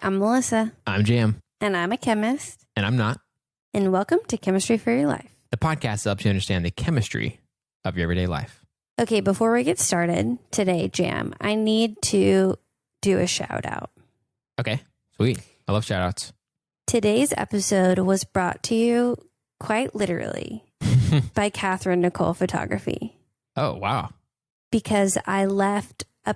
I'm Melissa. I'm Jam. And I'm a chemist. And I'm not. And welcome to Chemistry for Your Life. The podcast helps you understand the chemistry of your everyday life. Okay, before we get started today, Jam, I need to do a shout out. Okay, sweet. I love shout outs. Today's episode was brought to you quite literally by Catherine Nicole Photography. Oh, wow. Because I left a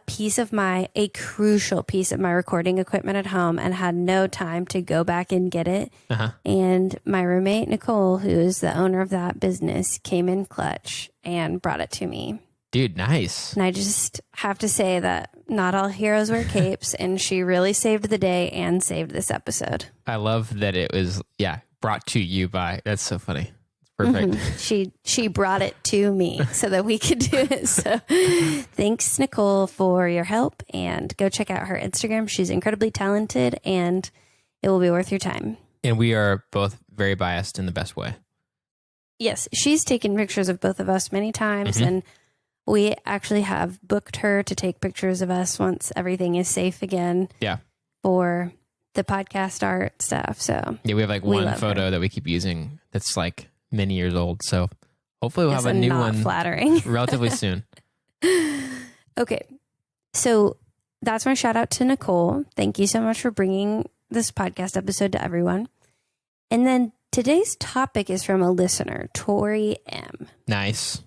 crucial piece of my recording equipment at home and had no time to go back and get it. Uh-huh. And my roommate, Nicole, who is the owner of that business, came in clutch and brought it to me. Dude, nice. And I just have to say that not all heroes wear capes, and she really saved the day and saved this episode. I love that it was, brought to you by, that's so funny. Perfect. Mm-hmm. She brought it to me so that we could do it. So thanks, Nicole, for your help, and go check out her Instagram. She's incredibly talented, and it will be worth your time. And we are both very biased in the best way. Yes, she's taken pictures of both of us many times, and we actually have booked her to take pictures of us once everything is safe again. Yeah. For the podcast art stuff. So yeah, we have like one photo that we keep using that's like many years old. So hopefully we'll have a new one flattering relatively soon. Okay. So that's my shout out to Nicole. Thank you so much for bringing this podcast episode to everyone. And then today's topic is from a listener, Tori M. Nice.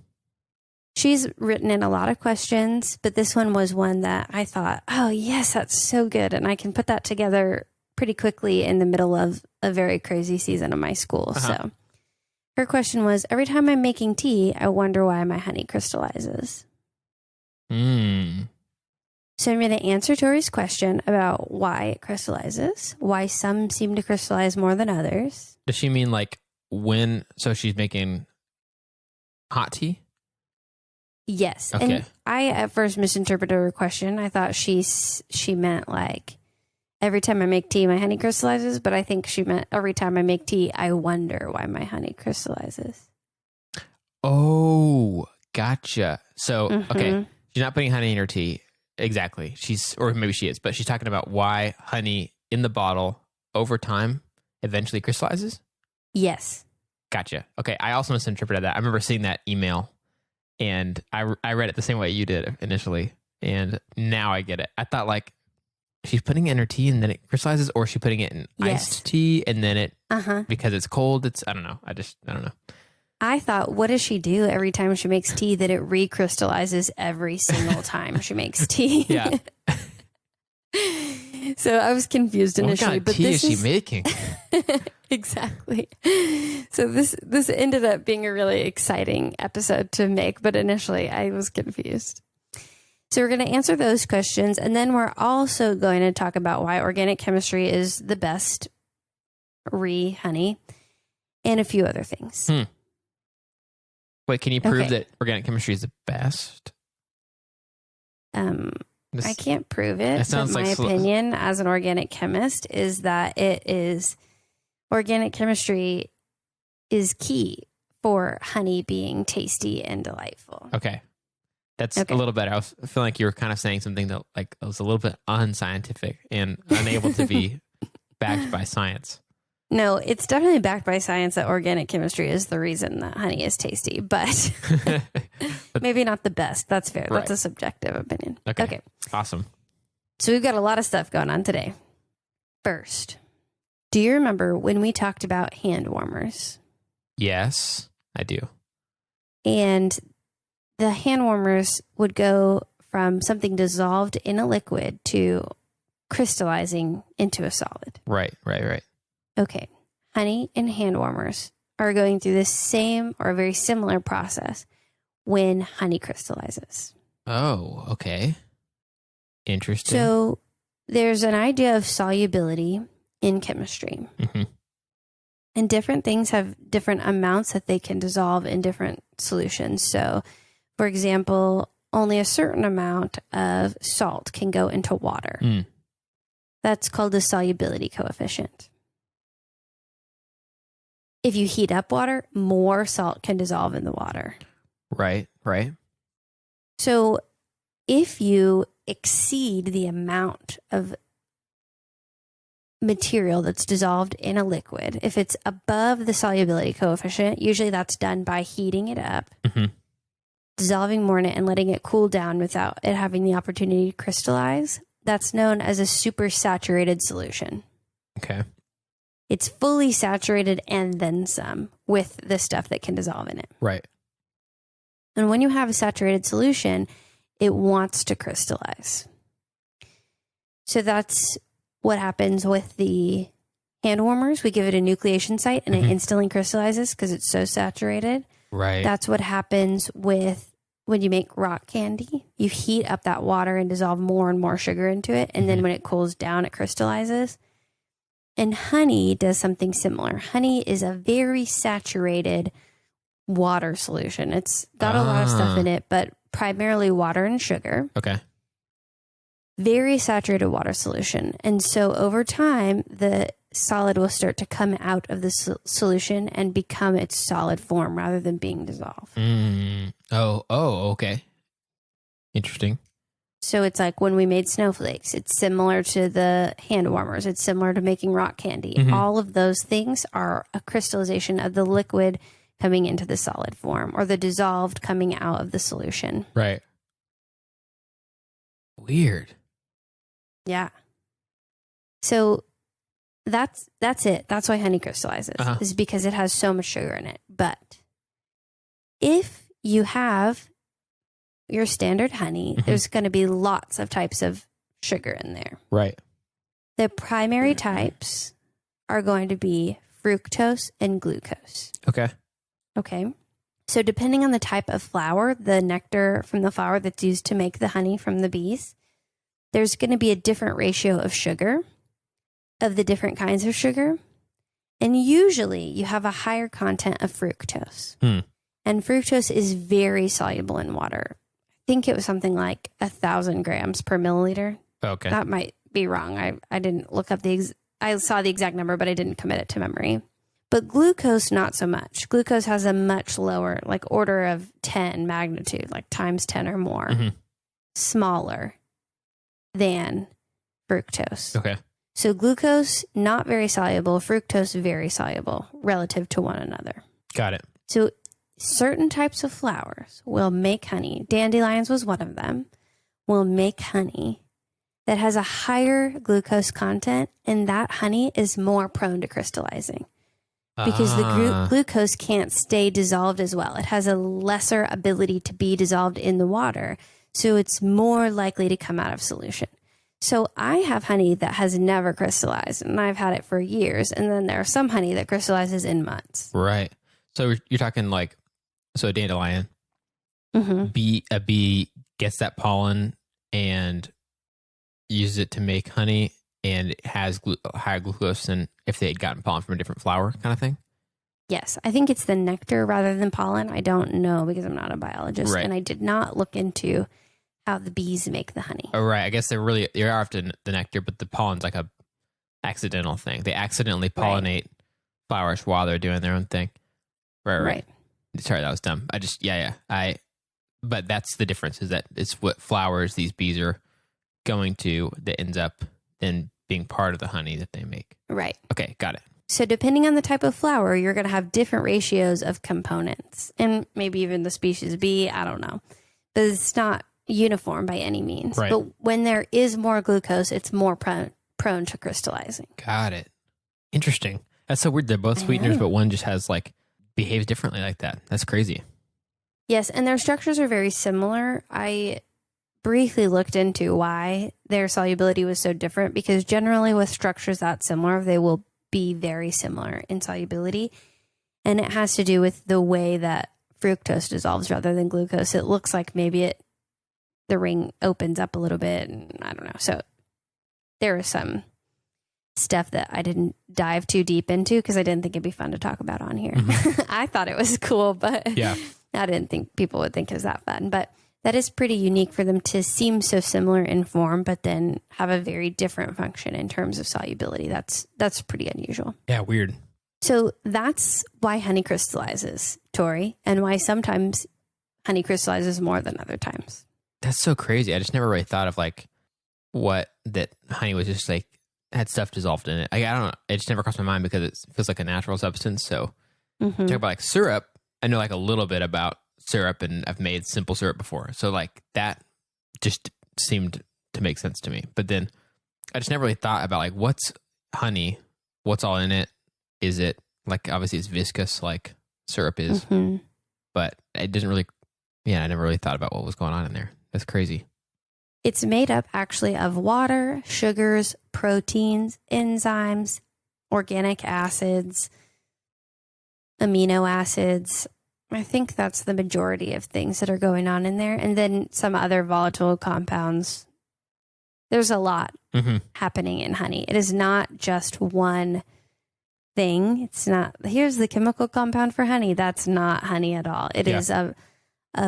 She's written in a lot of questions, but this one was one that I thought, oh yes, that's so good. And I can put that together pretty quickly in the middle of a very crazy season of my school. So her question was, every time I'm making tea, I wonder why my honey crystallizes. So I'm going to answer Tori's question about why it crystallizes, why some seem to crystallize more than others. Does she mean like when, so she's making hot tea? Yes. Okay. And I at first misinterpreted her question. I thought she meant like, every time I make tea, my honey crystallizes, but I think she meant every time I make tea, I wonder why my honey crystallizes. Oh, gotcha. So, okay, she's not putting honey in her tea. Exactly. Or maybe she is, but she's talking about why honey in the bottle over time eventually crystallizes? Yes. Gotcha. Okay, I also misinterpreted that. I remember seeing that email, and I read it the same way you did initially, and now I get it. I thought like, she's putting it in her tea and then it crystallizes, or is she putting it in iced tea and then it, because it's cold, I don't know. I don't know. I thought, what does she do every time she makes tea that it recrystallizes every single time she makes tea? Yeah. So I was confused initially. What kind of tea is she making? Exactly. So this ended up being a really exciting episode to make, but initially I was confused. So we're going to answer those questions, and then we're also going to talk about why organic chemistry is the best honey, and a few other things. Wait, can you prove that organic chemistry is the best? I can't prove it. That sounds but my opinion as an organic chemist is that organic chemistry is key for honey being tasty and delightful. Okay. That's a little better. I feel like you were kind of saying something that like was a little bit unscientific and unable to be backed by science. No, it's definitely backed by science that organic chemistry is the reason that honey is tasty, but maybe not the best. That's fair. Right. That's a subjective opinion. Okay. Awesome. So we've got a lot of stuff going on today. First, do you remember when we talked about hand warmers? Yes, I do. And the hand warmers would go from something dissolved in a liquid to crystallizing into a solid. Right. Okay. Honey and hand warmers are going through the same or a very similar process when honey crystallizes. Oh, okay. Interesting. So there's an idea of solubility in chemistry. And different things have different amounts that they can dissolve in different solutions. So, for example, only a certain amount of salt can go into water. That's called the solubility coefficient. If you heat up water, more salt can dissolve in the water. Right. So if you exceed the amount of material that's dissolved in a liquid, if it's above the solubility coefficient, usually that's done by heating it up, dissolving more in it, and letting it cool down without it having the opportunity to crystallize. That's known as a supersaturated solution. Okay. It's fully saturated and then some with the stuff that can dissolve in it. Right. And when you have a saturated solution, it wants to crystallize. So that's what happens with the hand warmers. We give it a nucleation site and it instantly crystallizes because it's so saturated. Right. That's what happens with when you make rock candy. You heat up that water and dissolve more and more sugar into it. And then when it cools down, it crystallizes. And honey does something similar. Honey is a very saturated water solution. It's got a lot of stuff in it, but primarily water and sugar. Okay. Very saturated water solution. And so over time, the solid will start to come out of the solution and become its solid form rather than being dissolved. Oh, okay. Interesting. So it's like when we made snowflakes, it's similar to the hand warmers. It's similar to making rock candy. All of those things are a crystallization of the liquid coming into the solid form or the dissolved coming out of the solution. Right. Weird. Yeah. So that's it. That's why honey crystallizes, is because it has so much sugar in it. But if you have your standard honey, there's going to be lots of types of sugar in there. Right. The primary types are going to be fructose and glucose. Okay. Okay. So depending on the type of flower, the nectar from the flower that's used to make the honey from the bees, there's going to be a different ratio of sugar, of the different kinds of sugar. And usually you have a higher content of fructose. And fructose is very soluble in water. I think it was something like 1,000 grams per milliliter. Okay. That might be wrong. I didn't look up I saw the exact number, but I didn't commit it to memory. But glucose, not so much. Glucose has a much lower, like order of 10 magnitude, like times 10 or more, smaller than fructose. Okay. So glucose, not very soluble. Fructose, very soluble relative to one another. Got it. So certain types of flowers will make honey. Dandelions was one of them. Will make honey that has a higher glucose content, and that honey is more prone to crystallizing because the glucose can't stay dissolved as well. It has a lesser ability to be dissolved in the water, so it's more likely to come out of solution. So I have honey that has never crystallized, and I've had it for years, and then there's some honey that crystallizes in months. Right. So you're talking like, so a dandelion, a bee gets that pollen and uses it to make honey, and it has higher glucose than if they had gotten pollen from a different flower kind of thing? Yes. I think it's the nectar rather than pollen. I don't know because I'm not a biologist, and I did not look into how the bees make the honey. Oh, right. I guess they are often the nectar, but the pollen's like a accidental thing. They accidentally pollinate flowers while they're doing their own thing. Right. Sorry, that was dumb. But that's the difference, is that it's what flowers these bees are going to that ends up then being part of the honey that they make. Right. Okay, got it. So depending on the type of flower, you're going to have different ratios of components, and maybe even the species bee, I don't know. But it's not uniform by any means. Right. But when there is more glucose, it's more prone to crystallizing. Got it. Interesting. That's so weird. They're both sweeteners, but one just has behaves differently like that. That's crazy. Yes, and their structures are very similar. I briefly looked into why their solubility was so different, because generally with structures that similar, they will be very similar in solubility. And it has to do with the way that fructose dissolves rather than glucose. It looks like maybe the ring opens up a little bit, and I don't know. So there was some stuff that I didn't dive too deep into because I didn't think it'd be fun to talk about on here. I thought it was cool, but I didn't think people would think it was that fun. But that is pretty unique for them to seem so similar in form, but then have a very different function in terms of solubility. That's pretty unusual. Yeah, weird. So that's why honey crystallizes, Tori, and why sometimes honey crystallizes more than other times. That's so crazy. I just never really thought of that honey was just had stuff dissolved in it. I don't know. It just never crossed my mind because it feels like a natural substance. So talk about like syrup. I know like a little bit about syrup, and I've made simple syrup before. So like that just seemed to make sense to me. But then I just never really thought about like what's honey, what's all in it. Is it like, obviously it's viscous like syrup is, but it doesn't really, I never really thought about what was going on in there. That's crazy. It's made up actually of water, sugars, proteins, enzymes, organic acids, amino acids. I think that's the majority of things that are going on in there. And then some other volatile compounds. There's a lot happening in honey. It is not just one thing. It's not, here's the chemical compound for honey. That's not honey at all. It is a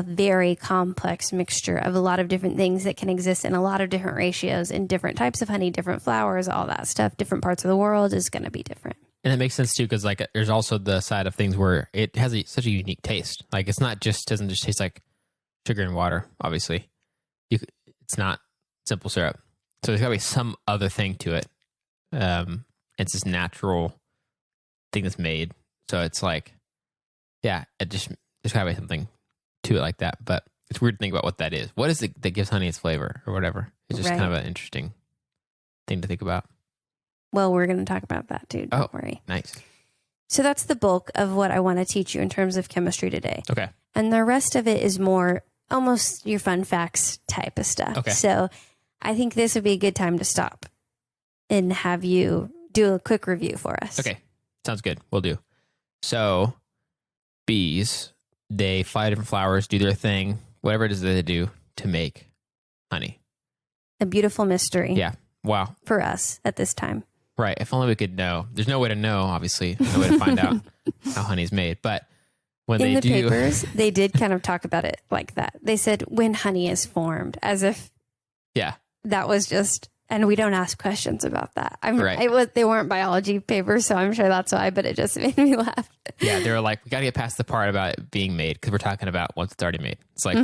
very complex mixture of a lot of different things that can exist in a lot of different ratios in different types of honey, different flowers, all that stuff. Different parts of the world is going to be different. And it makes sense too, because like there's also the side of things where it has such a unique taste. Like it's not just, doesn't just taste like sugar and water, obviously. It's not simple syrup. So there's got to be some other thing to it. It's this natural thing that's made. So it's like, there's got to be something to it like that. But it's weird to think about what that is. What is it that gives honey its flavor or whatever? It's just kind of an interesting thing to think about. Well, we're going to talk about that too. Don't worry. Nice. So that's the bulk of what I want to teach you in terms of chemistry today. Okay. And the rest of it is more almost your fun facts type of stuff. Okay. So I think this would be a good time to stop and have you do a quick review for us. Okay. Sounds good. We'll do. So bees, they fly different flowers, do their thing, whatever it is that they do to make honey. A beautiful mystery. Yeah. Wow. For us at this time. Right. If only we could know. There's no way to know, obviously. No way to find out how honey's made. But when in they do... papers, they did kind of talk about it like that. They said when honey is formed, as if that was just... And we don't ask questions about that. They weren't biology papers, so I'm sure that's why, but it just made me laugh. Yeah, they were like, we got to get past the part about it being made because we're talking about once it's already made. It's like,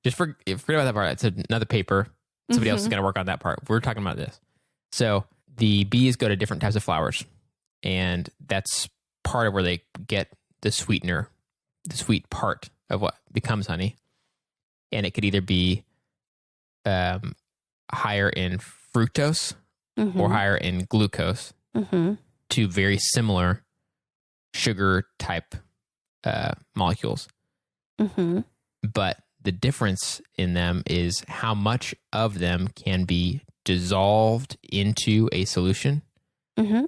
just forget about that part. It's another paper. Somebody else is going to work on that part. We're talking about this. So the bees go to different types of flowers, and that's part of where they get the sweetener, the sweet part of what becomes honey. And it could either be higher in fructose or higher in glucose, two very similar sugar type molecules. But the difference in them is how much of them can be dissolved into a solution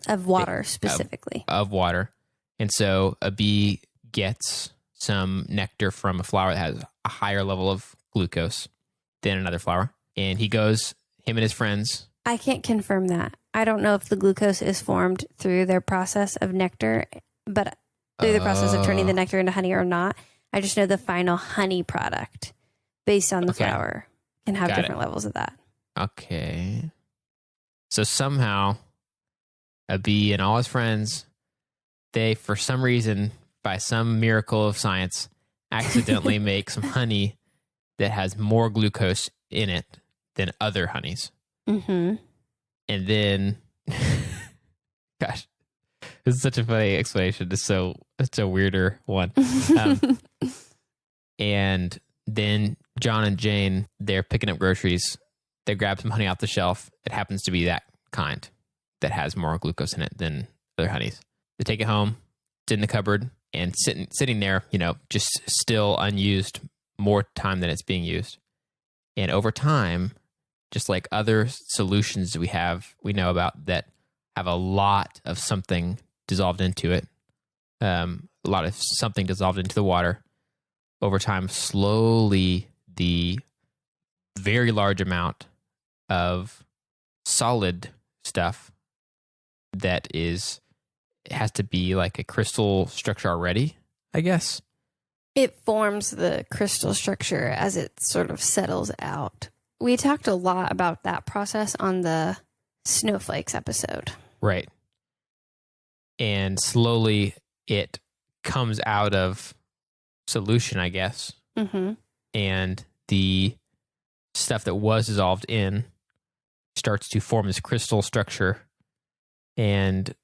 of water specifically. Of water. And so a bee gets some nectar from a flower that has a higher level of glucose than another flower. And he goes, him and his friends. I can't confirm that. I don't know if the glucose is formed through their process of nectar, but through the process of turning the nectar into honey or not. I just know the final honey product based on the flower can have different levels of that. Okay. So somehow a bee and all his friends, they, for some reason, by some miracle of science, accidentally make some honey that has more glucose in it than other honeys. And then, gosh, this is such a funny explanation. It's a weirder one. And then John and Jane, they're picking up groceries. They grab some honey off the shelf. It happens to be that kind that has more glucose in it than other honeys. They take it home, it's in the cupboard, and sitting there, just still unused, more time than it's being used. And over time, just like other solutions we know about that have a lot of something dissolved into it, a lot of something dissolved into the water. Over time, slowly, the very large amount of solid stuff that has to be like a crystal structure already, I guess. It forms the crystal structure as it sort of settles out. We talked a lot about that process on the snowflakes episode. Right. And slowly it comes out of solution, I guess. And the stuff that was dissolved in starts to form this crystal structure And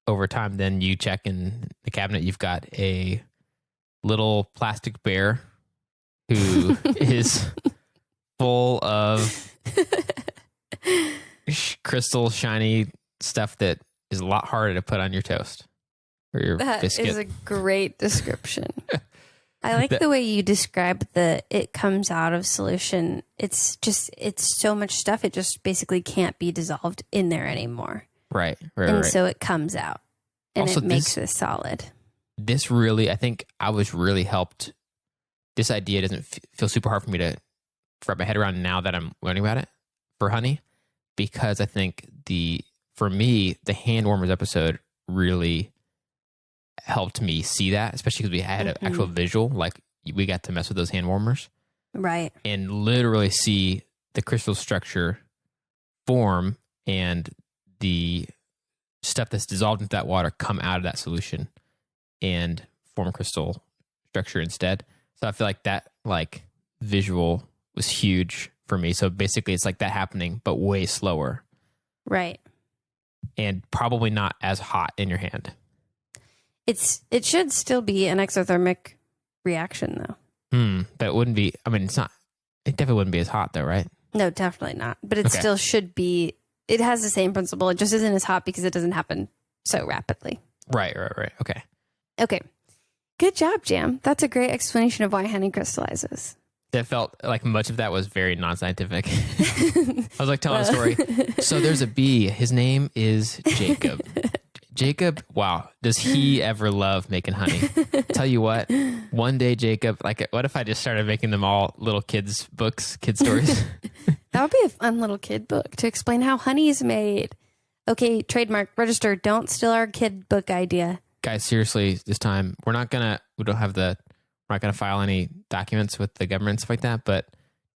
over time, then you check in the cabinet, you've got a little plastic bear who is full of crystal shiny stuff that is a lot harder to put on your toast or your biscuit. That is a great description. I like the way you describe it comes out of solution. It's so much stuff. It just basically can't be dissolved in there anymore. Right. So it comes out and also, it makes this solid. This really, I think I was really helped. This idea doesn't feel super hard for me to wrap my head around now that I'm learning about it for honey, because I think for me, the hand warmers episode really helped me see that, especially because we had an actual visual, like we got to mess with those hand warmers. Right. And literally see the crystal structure form and the stuff that's dissolved into that water come out of that solution and form crystal structure instead. So I feel like that visual was huge for me. So basically it's like that happening, but way slower. Right. And probably not as hot in your hand. It should still be an exothermic reaction though. But it wouldn't be, it definitely wouldn't be as hot though, right? No, definitely not. But it still should be, it has the same principle. It just isn't as hot because it doesn't happen so rapidly. Right. Okay. Good job, Jam. That's a great explanation of why honey crystallizes. That felt like much of that was very non-scientific. I was like telling a story. So there's a bee. His name is Jacob. Jacob, wow, does he ever love making honey? Tell you what, one day Jacob, what if I just started making them all little kids' books, kid stories? That would be a fun little kid book to explain how honey is made. Okay, trademark, register, don't steal our kid book idea. Guys, seriously, this time, we're not going to file any documents with the government and stuff like that, but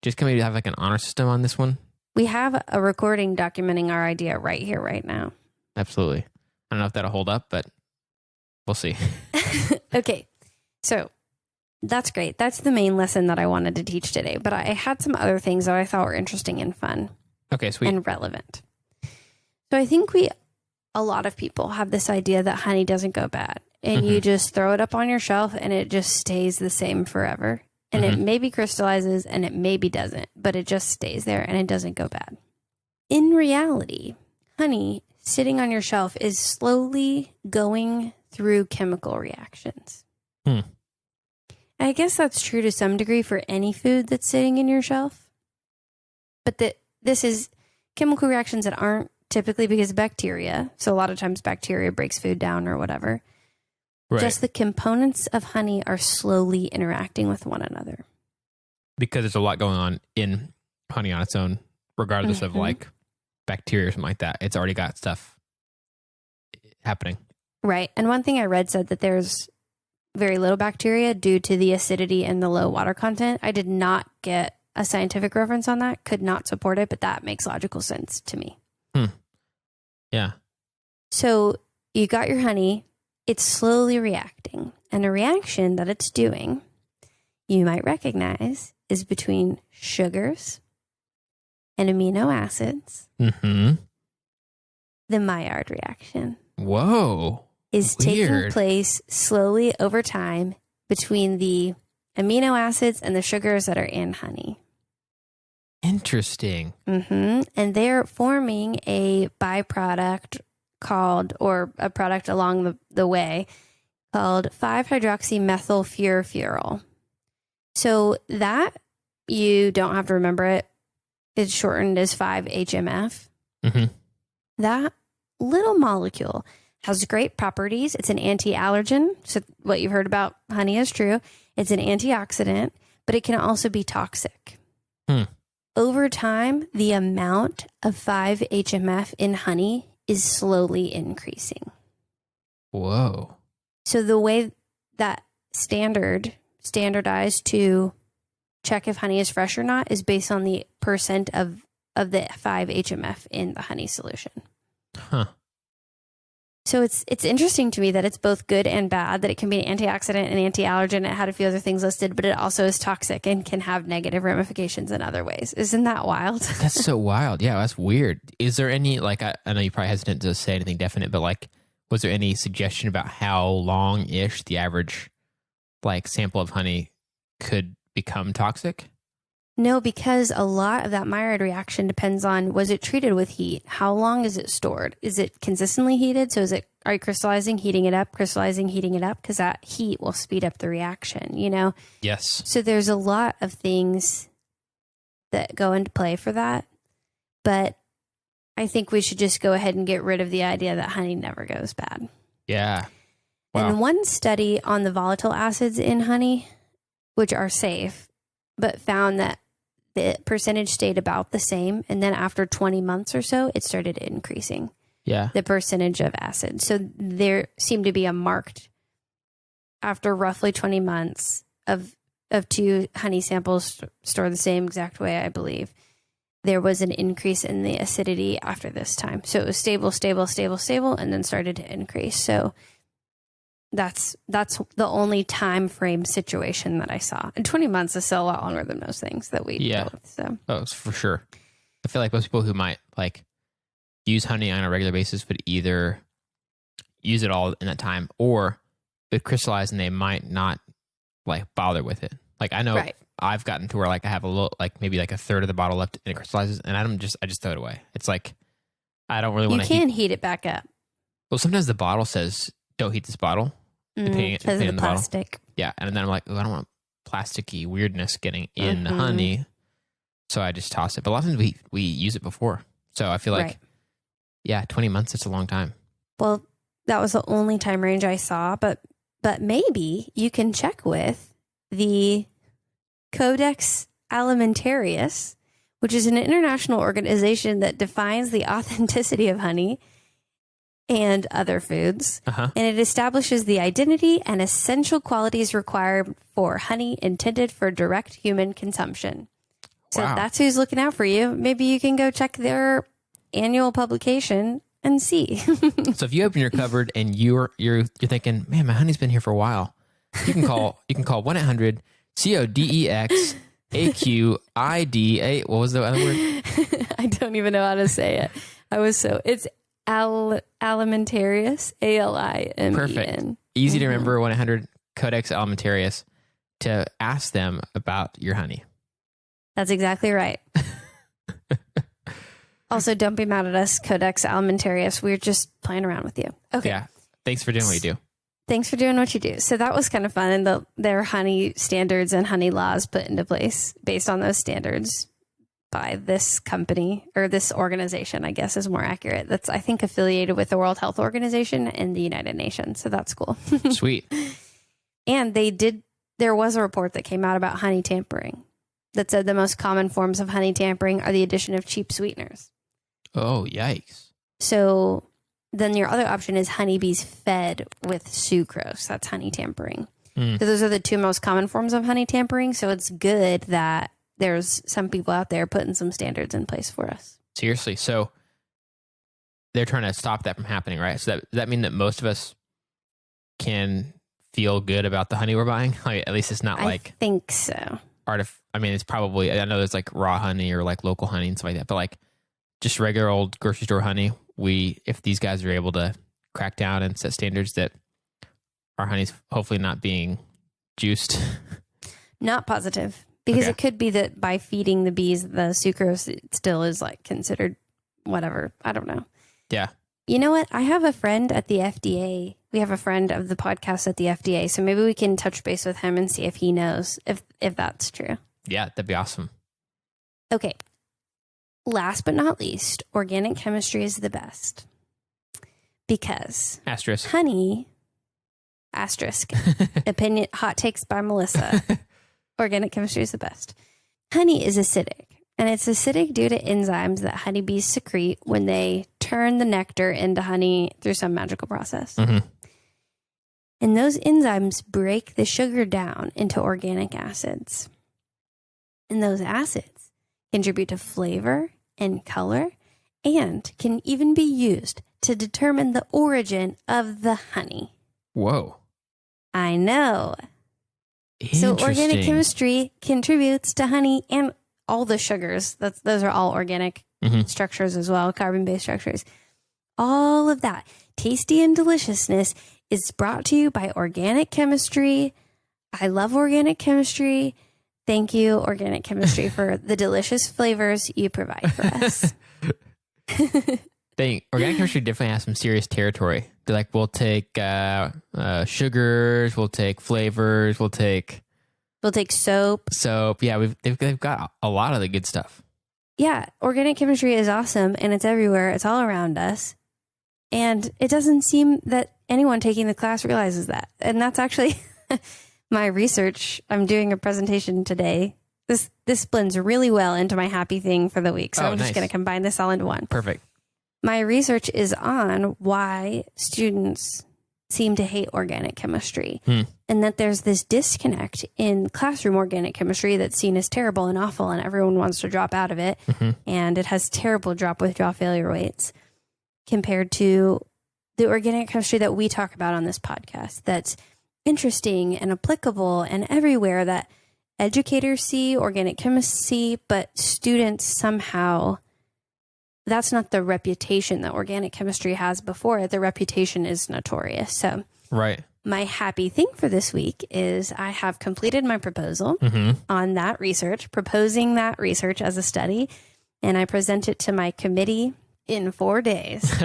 just can we have an honor system on this one? We have a recording documenting our idea right here, right now. Absolutely. I don't know if that'll hold up, but we'll see. Okay. So that's great. That's the main lesson that I wanted to teach today, but I had some other things that I thought were interesting and fun. Okay, sweet. And relevant. So I think a lot of people have this idea that honey doesn't go bad. And you just throw it up on your shelf and it just stays the same forever. And it maybe crystallizes and it maybe doesn't, but it just stays there and it doesn't go bad. In reality, honey sitting on your shelf is slowly going through chemical reactions. I guess that's true to some degree for any food that's sitting in your shelf. But this is chemical reactions that aren't typically because of bacteria. So a lot of times bacteria breaks food down or whatever. Right. Just the components of honey are slowly interacting with one another. Because there's a lot going on in honey on its own, regardless of bacteria or something like that. It's already got stuff happening. Right. And one thing I read said that there's very little bacteria due to the acidity and the low water content. I did not get a scientific reference on that, could not support it, but that makes logical sense to me. Yeah. So you got your honey. It's slowly reacting. And a reaction that it's doing, you might recognize, is between sugars and amino acids. The Maillard reaction. Whoa. Is taking place slowly over time between the amino acids and the sugars that are in honey. Interesting. And they're forming a byproduct called, or a product along the way, called 5-hydroxymethylfurfuryl. So that, you don't have to remember it. It's shortened as 5-HMF. That little molecule has great properties. It's an anti-allergen. So what you've heard about honey is true. It's an antioxidant, but it can also be toxic. Over time, the amount of 5-HMF in honey is slowly increasing. Whoa. So the way that standardized to check if honey is fresh or not is based on the percent of the 5-HMF in the honey solution. So it's interesting to me that it's both good and bad, that it can be an antioxidant and anti-allergen. It had a few other things listed, but it also is toxic and can have negative ramifications in other ways. Isn't that wild? That's so wild. Yeah, that's weird. Is there any, like, I know you're probably hesitant to say anything definite, but like, was there any suggestion about how long-ish the average like sample of honey could become toxic? No, because a lot of that Maillard reaction depends on, was it treated with heat? How long is it stored? Is it consistently heated? So are you crystallizing, heating it up, crystallizing, heating it up? Because that heat will speed up the reaction, you know? Yes. So there's a lot of things that go into play for that. But I think we should just go ahead and get rid of the idea that honey never goes bad. Yeah. Wow. And one study on the volatile acids in honey, which are safe, but found that the percentage stayed about the same. And then after 20 months or so, it started increasing. Yeah. The percentage of acid. So there seemed to be a marked, after roughly 20 months of two honey samples stored the same exact way, I believe, there was an increase in the acidity after this time. So it was stable, and then started to increase. So that's the only time frame situation that I saw. And 20 months is still a lot longer than most things that we deal with. So. Oh, for sure. I feel like most people who might like use honey on a regular basis would either use it all in that time or it would crystallize and they might not like bother with it. Like I know I've gotten to where like I have a little, like maybe like a third of the bottle left and it crystallizes and I just throw it away. It's like, I don't really want to heat it back up. Well, sometimes the bottle says, don't heat this bottle. Because of the plastic. Bottle. Yeah. And then I'm like, oh, I don't want plasticky weirdness getting in the honey. So I just toss it. But a lot of times we use it before. So I feel like, 20 months, it's a long time. Well, that was the only time range I saw. But maybe you can check with the Codex Alimentarius, which is an international organization that defines the authenticity of honey and other foods. And it establishes the identity and essential qualities required for honey intended for direct human consumption. So that's who's looking out for you. Maybe you can go check their annual publication and see. So if you open your cupboard and you're thinking, man, my honey's been here for a while, you can call 1-800-CODEX-AQIDA. What was the other word? I don't even know how to say it. It's Alimentarius, ALIMEN. Perfect. Easy to remember. 1-800 Codex Alimentarius to ask them about your honey. That's exactly right. Also, don't be mad at us, Codex Alimentarius. We're just playing around with you. Okay. Yeah. Thanks for doing what you do. Thanks for doing what you do. So that was kind of fun. And their honey standards and honey laws put into place based on those standards by this company, or this organization, I guess is more accurate. That's, I think, affiliated with the World Health Organization and the United Nations. So that's cool. Sweet. And there was a report that came out about honey tampering that said the most common forms of honey tampering are the addition of cheap sweeteners. Oh, yikes. So then your other option is honeybees fed with sucrose. That's honey tampering. So those are the two most common forms of honey tampering. So it's good that there's some people out there putting some standards in place for us. Seriously. So they're trying to stop that from happening, right? So does that mean that most of us can feel good about the honey we're buying? Like, at least it's not like... I think so. I mean, it's probably... I know there's like raw honey or like local honey and stuff like that, but like just regular old grocery store honey, if these guys are able to crack down and set standards that our honey's hopefully not being juiced. Not positive. Because it could be that by feeding the bees the sucrose, it still is like considered whatever. I don't know. Yeah. You know what? I have a friend at the FDA. We have a friend of the podcast at the FDA. So maybe we can touch base with him and see if he knows if that's true. Yeah, that'd be awesome. Okay. Last but not least, organic chemistry is the best. Because honey, opinion, hot takes by Melissa. Organic chemistry is the best. Honey is acidic, and it's acidic due to enzymes that honeybees secrete when they turn the nectar into honey through some magical process. And those enzymes break the sugar down into organic acids. And those acids contribute to flavor and color and can even be used to determine the origin of the honey. Whoa. I know. So organic chemistry contributes to honey and all the sugars. Those are all organic structures as well, carbon-based structures. All of that. Tasty and deliciousness is brought to you by organic chemistry. I love organic chemistry. Thank you, organic chemistry, for the delicious flavors you provide for us. Organic chemistry definitely has some serious territory. They're like, we'll take sugars, we'll take flavors, we'll take soap. Yeah, they've got a lot of the good stuff. Yeah, organic chemistry is awesome, and it's everywhere. It's all around us. And it doesn't seem that anyone taking the class realizes that. And that's actually my research. I'm doing a presentation today. This blends really well into my happy thing for the week. So I'm just going to combine this all into one. Perfect. My research is on why students seem to hate organic chemistry, and that there's this disconnect in classroom organic chemistry that's seen as terrible and awful, and everyone wants to drop out of it. And it has terrible drop withdrawal failure rates compared to the organic chemistry that we talk about on this podcast. That's interesting and applicable and everywhere, that educators see, organic chemists see, but students somehow, that's not the reputation that organic chemistry has before it. The reputation is notorious. So right. My happy thing for this week is I have completed my proposal on that research, proposing that research as a study, and I present it to my committee in 4 days.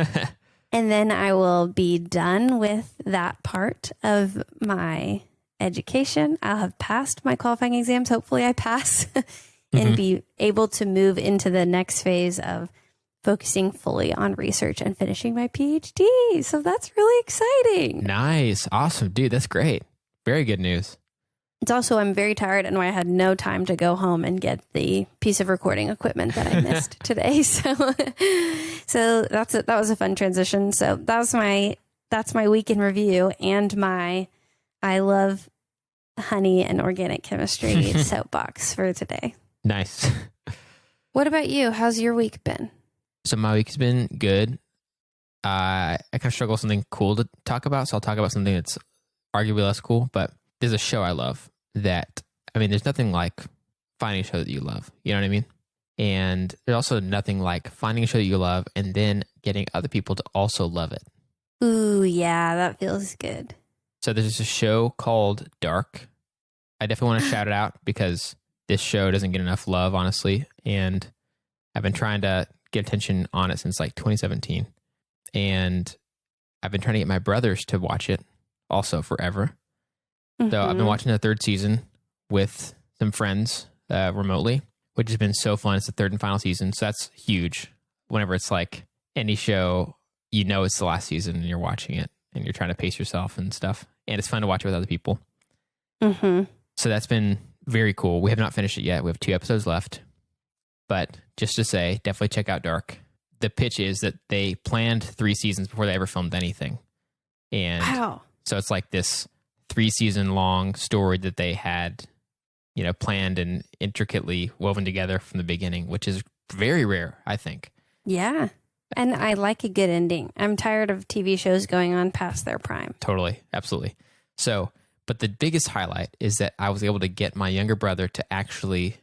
And then I will be done with that part of my education. I'll have passed my qualifying exams. Hopefully I pass and be able to move into the next phase of focusing fully on research and finishing my PhD. So that's really exciting. Nice. Awesome. Dude, that's great. Very good news. It's also, I'm very tired and I had no time to go home and get the piece of recording equipment that I missed today. So that was a fun transition. So that's my week in review and my I love honey and organic chemistry soapbox for today. Nice. What about you? How's your week been? So my week's been good. I kind of struggle with something cool to talk about, so I'll talk about something that's arguably less cool, but there's a show I love that, I mean, there's nothing like finding a show that you love, you know what I mean? And there's also nothing like finding a show that you love and then getting other people to also love it. Ooh, yeah, that feels good. So there's a show called Dark. I definitely want to shout it out because this show doesn't get enough love, honestly, and I've been trying to get attention on it since like 2017. And I've been trying to get my brothers to watch it also forever. So I've been watching the third season with some friends remotely, which has been so fun. It's the third and final season. So that's huge. Whenever it's like any show, you know it's the last season and you're watching it and you're trying to pace yourself and stuff. And it's fun to watch it with other people. So that's been very cool. We have not finished it yet. We have 2 episodes left. But just to say, definitely check out Dark. The pitch is that they planned 3 seasons before they ever filmed anything. And so it's like this 3-season long story that they had, you know, planned and intricately woven together from the beginning, which is very rare, I think. Yeah. And I like a good ending. I'm tired of TV shows going on past their prime. Totally. Absolutely. So, but the biggest highlight is that I was able to get my younger brother to actually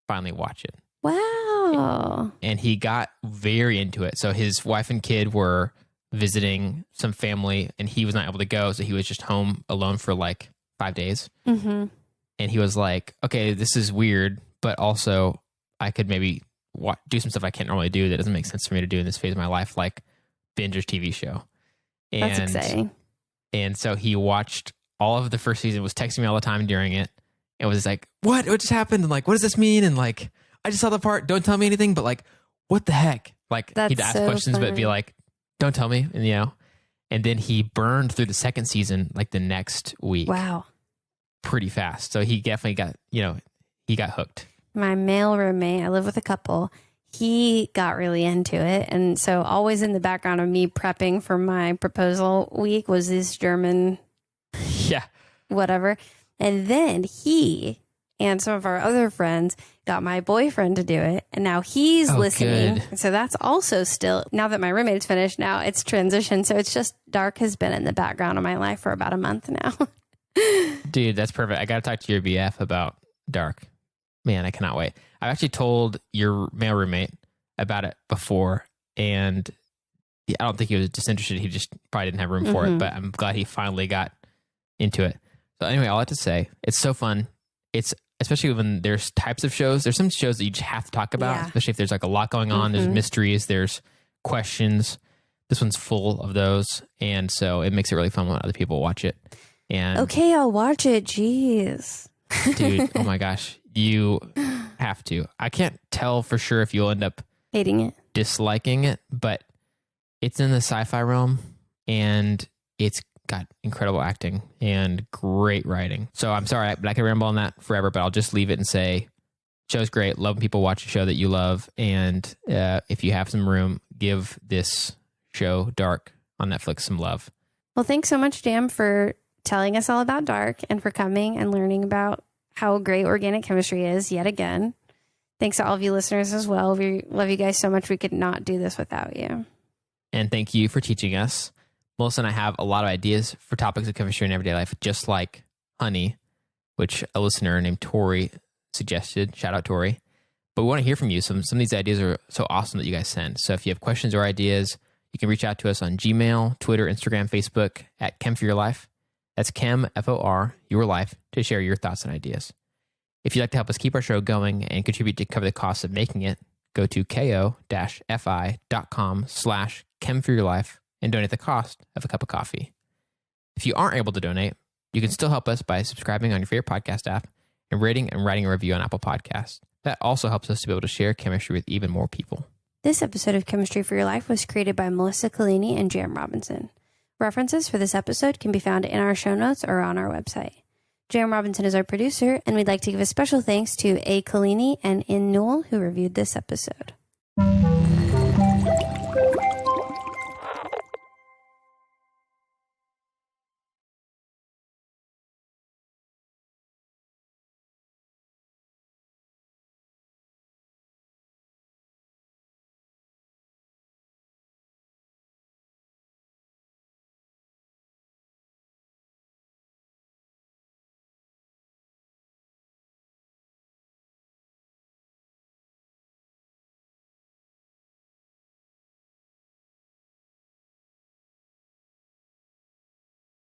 finally watch it. Wow. And he got very into it. So his wife and kid were visiting some family and he was not able to go. So he was just home alone for like 5 days. And he was like, okay, this is weird, but also I could maybe do some stuff I can't normally do that doesn't make sense for me to do in this phase of my life, like binge a TV show. And, that's exciting. And so he watched all of the first season, was texting me all the time during it, and was like, what just happened? And like, what does this mean? And like, I just saw the part, don't tell me anything, but like, what the heck? Like, he'd ask questions, but be like, don't tell me. And, you know, and then he burned through the second season like the next week. Wow. Pretty fast. So he definitely got, you know, he got hooked. My male roommate, I live with a couple, he got really into it. And so always in the background of me prepping for my proposal week was this German whatever. And then he and some of our other friends got my boyfriend to do it. And now he's listening. Good. So that's also still, now that my roommate's finished, now it's transition. So it's just Dark has been in the background of my life for about a month now. Dude, that's perfect. I got to talk to your BF about Dark. Man, I cannot wait. I've actually told your male roommate about it before, and I don't think he was disinterested. He just probably didn't have room for it, but I'm glad he finally got into it. So anyway, all I have to say, it's so fun. It's especially when there's types of shows. There's some shows that you just have to talk about, especially if there's like a lot going on. There's mysteries, there's questions. This one's full of those, and so it makes it really fun when other people watch it. And okay, I'll watch it. Jeez. dude, oh my gosh, you have to. I can't tell for sure if you'll end up hating it, disliking it, but it's in the sci-fi realm, and it's got incredible acting and great writing. So I'm sorry, but I could ramble on that forever, but I'll just leave it and say, show's great. Love when people watch a show that you love, and if you have some room, give this show Dark on Netflix some love. Well, thanks so much, Jam, for telling us all about Dark and for coming and learning about how great organic chemistry is yet again. Thanks to all of you listeners as well. We love you guys so much. We could not do this without you. And thank you for teaching us. Melissa and I have a lot of ideas for topics of chemistry in everyday life, just like honey, which a listener named Tori suggested. Shout out, Tori. But we want to hear from you. Some of these ideas are so awesome that you guys send. So if you have questions or ideas, you can reach out to us on Gmail, Twitter, Instagram, Facebook at Chem for Your Life. That's Chem, F-O-R, Your Life, to share your thoughts and ideas. If you'd like to help us keep our show going and contribute to cover the costs of making it, go to ko-fi.com/chemforyourlife and donate the cost of a cup of coffee. If you aren't able to donate, you can still help us by subscribing on your favorite podcast app and rating and writing a review on Apple Podcasts. That also helps us to be able to share chemistry with even more people. This episode of Chemistry for Your Life was created by Melissa Collini and Jam Robinson. References for this episode can be found in our show notes or on our website. Jam Robinson is our producer, and we'd like to give a special thanks to A. Collini and In Newell, who reviewed this episode.